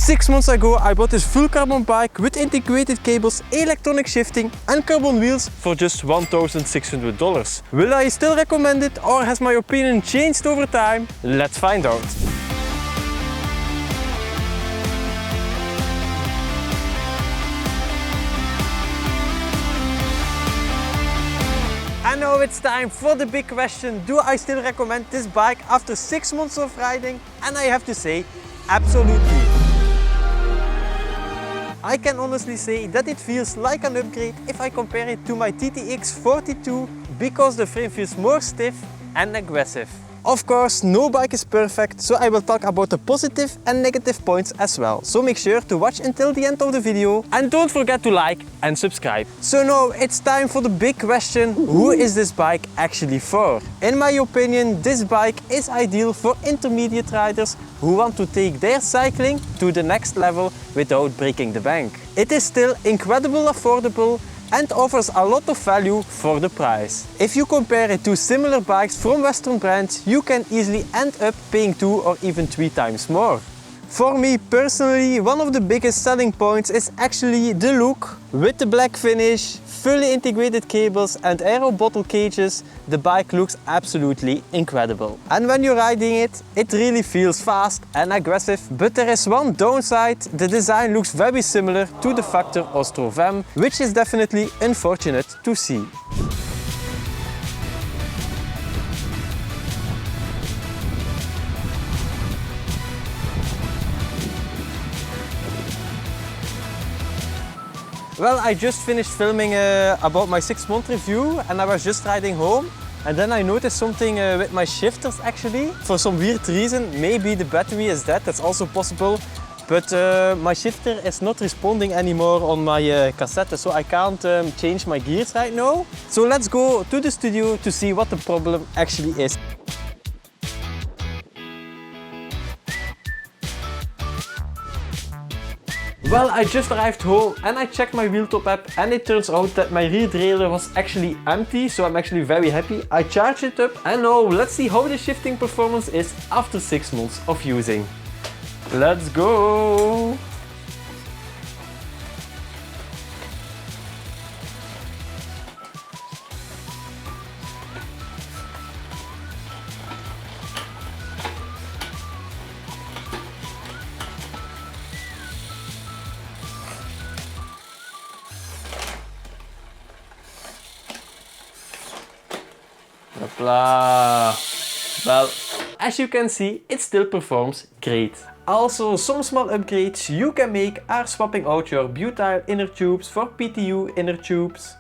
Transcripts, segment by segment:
6 months ago I bought this full carbon bike with integrated cables, electronic shifting and carbon wheels for just $1,600. Will I still recommend it or has my opinion changed over time? Let's find out. And now it's time for the big question. Do I still recommend this bike after 6 months of riding? And I have to say, absolutely. I can honestly say that it feels like an upgrade if I compare it to my TTX-72 because the frame feels more stiff and aggressive. Of course, no bike is perfect, so I will talk about the positive and negative points as well. So make sure to watch until the end of the video and don't forget to like and subscribe. So now it's time for the big question, who is this bike actually for? In my opinion, this bike is ideal for intermediate riders who want to take their cycling to the next level without breaking the bank. It is still incredibly affordable and offers a lot of value for the price. If you compare it to similar bikes from Western brands, you can easily end up paying 2 or even 3 times more. For me personally, one of the biggest selling points is actually the look. With the black finish, fully integrated cables and aero bottle cages, the bike looks absolutely incredible. And when you're riding it, it really feels fast and aggressive. But there is one downside, the design looks very similar to the Factor Ostro Vem, which is definitely unfortunate to see. Well, I just finished filming about my 6-month review and I was just riding home and then I noticed something with my shifters actually. For some weird reason, maybe the battery is dead, that's also possible. But my shifter is not responding anymore on my cassette, so I can't change my gears right now. So let's go to the studio to see what the problem actually is. Well, I just arrived home and I checked my WheelTop app and it turns out that my rear derailleur was actually empty, so I'm actually very happy. I charged it up and now let's see how the shifting performance is after 6 months of using. Let's go! Hopla. Well, as you can see, it still performs great. Also, some small upgrades you can make are swapping out your butyl inner tubes for PTU inner tubes,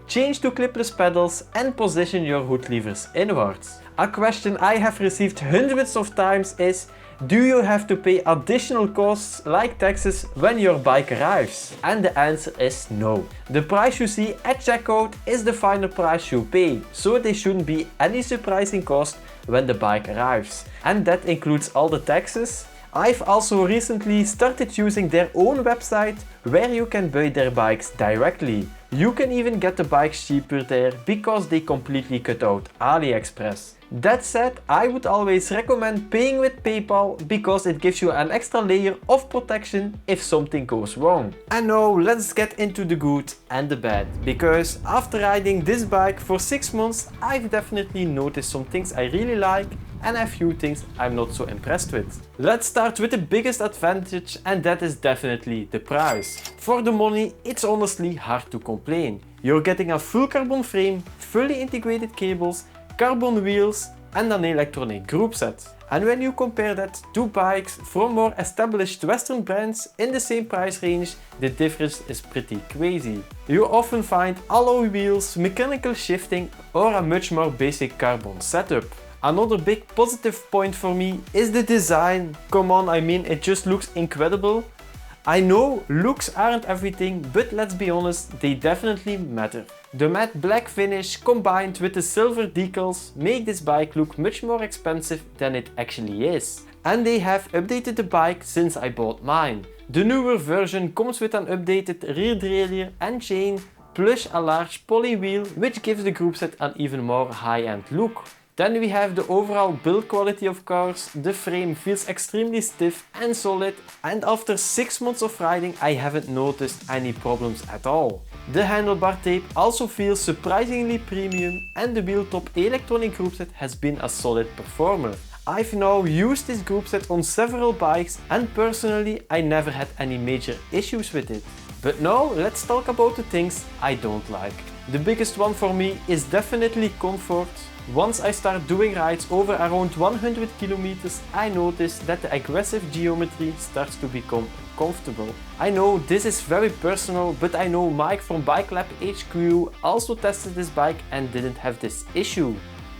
change to clipless pedals and position your hood levers inwards. A question I have received hundreds of times is, do you have to pay additional costs like taxes when your bike arrives? And the answer is no. The price you see at checkout is the final price you pay, so there shouldn't be any surprising cost when the bike arrives. And that includes all the taxes. I've also recently started using their own website where you can buy their bikes directly. You can even get the bikes cheaper there because they completely cut out AliExpress. That said, I would always recommend paying with PayPal because it gives you an extra layer of protection if something goes wrong. And now let's get into the good and the bad, because after riding this bike for 6 months, I've definitely noticed some things I really like and a few things I'm not so impressed with. Let's start with the biggest advantage, and that is definitely the price. For the money, it's honestly hard to complain. You're getting a full carbon frame, fully integrated cables, carbon wheels and an electronic group set. And when you compare that to bikes from more established Western brands in the same price range, the difference is pretty crazy. You often find alloy wheels, mechanical shifting or a much more basic carbon setup. Another big positive point for me is the design. Come on, I mean, it just looks incredible. I know looks aren't everything, but let's be honest, they definitely matter. The matte black finish combined with the silver decals make this bike look much more expensive than it actually is. And they have updated the bike since I bought mine. The newer version comes with an updated rear derailleur and chain, plus a large poly wheel which gives the group set an even more high-end look. Then we have the overall build quality, of course. The frame feels extremely stiff and solid, and after 6 months of riding I haven't noticed any problems at all. The handlebar tape also feels surprisingly premium, and the WheelTop electronic groupset has been a solid performer. I've now used this groupset on several bikes and personally I never had any major issues with it. But now let's talk about the things I don't like. The biggest one for me is definitely comfort. Once I start doing rides over around 100 km, I notice that the aggressive geometry starts to become uncomfortable. I know this is very personal, but I know Mike from BikeLab HQ also tested this bike and didn't have this issue.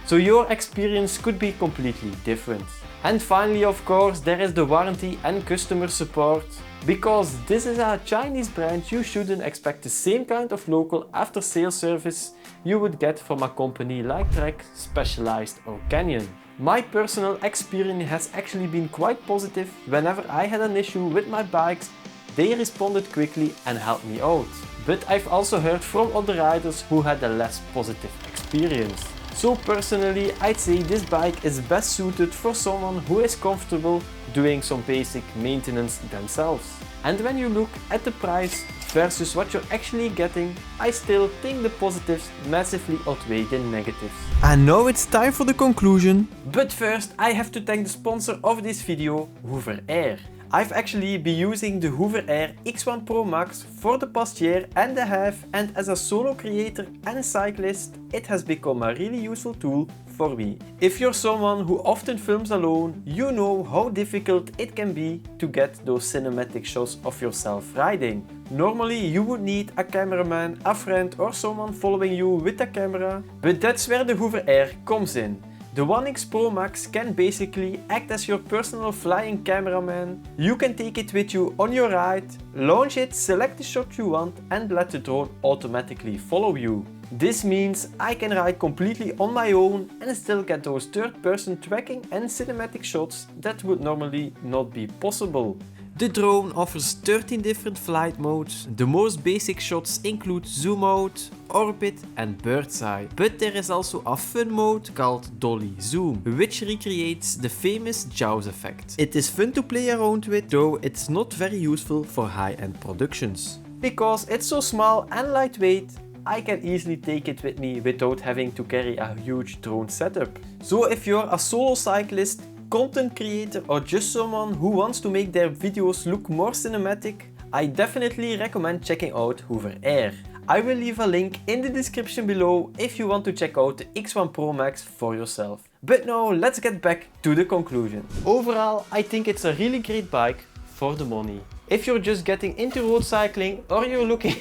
So your experience could be completely different. And finally, of course, there is the warranty and customer support. Because this is a Chinese brand, you shouldn't expect the same kind of local after-sales service you would get from a company like Trek, Specialized or Canyon. My personal experience has actually been quite positive. Whenever I had an issue with my bikes, they responded quickly and helped me out. But I've also heard from other riders who had a less positive experience. So personally, I'd say this bike is best suited for someone who is comfortable doing some basic maintenance themselves. And when you look at the price versus what you're actually getting, I still think the positives massively outweigh the negatives. And now it's time for the conclusion. But first, I have to thank the sponsor of this video, HOVERAir. I've actually been using the HOVERAir X1 Pro Max for the past year and a half, and as a solo creator and cyclist, it has become a really useful tool for me. If you're someone who often films alone, you know how difficult it can be to get those cinematic shots of yourself riding. Normally you would need a cameraman, a friend or someone following you with a camera, but that's where the HOVERAir comes in. The One X Pro Max can basically act as your personal flying cameraman. You can take it with you on your ride, launch it, select the shot you want and let the drone automatically follow you. This means I can ride completely on my own and still get those third-person tracking and cinematic shots that would normally not be possible. The drone offers 13 different flight modes. The most basic shots include zoom out, orbit and bird's eye. But there is also a fun mode called dolly zoom, which recreates the famous Jaws effect. It is fun to play around with, though it's not very useful for high-end productions. Because it's so small and lightweight, I can easily take it with me without having to carry a huge drone setup. So if you're a solo cyclist, content creator or just someone who wants to make their videos look more cinematic, I definitely recommend checking out HOVERAir. I will leave a link in the description below if you want to check out the X1 Pro Max for yourself. But now let's get back to the conclusion. Overall, I think it's a really great bike for the money. If you're just getting into road cycling or you're looking...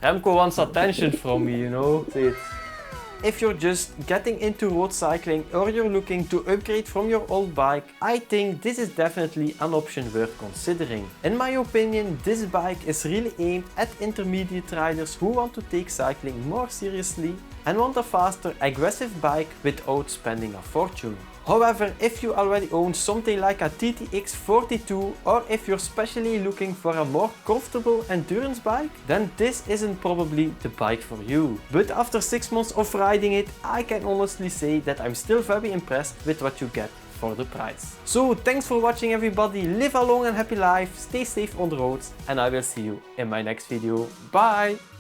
Remco wants attention from me, you know. If you're just getting into road cycling or you're looking to upgrade from your old bike, I think this is definitely an option worth considering. In my opinion, this bike is really aimed at intermediate riders who want to take cycling more seriously and want a faster, aggressive bike without spending a fortune. However, if you already own something like a TTX-72 or if you're specially looking for a more comfortable endurance bike, then this isn't probably the bike for you. But after 6 months of riding it, I can honestly say that I'm still very impressed with what you get for the price. So thanks for watching everybody, live a long and happy life, stay safe on the roads and I will see you in my next video. Bye!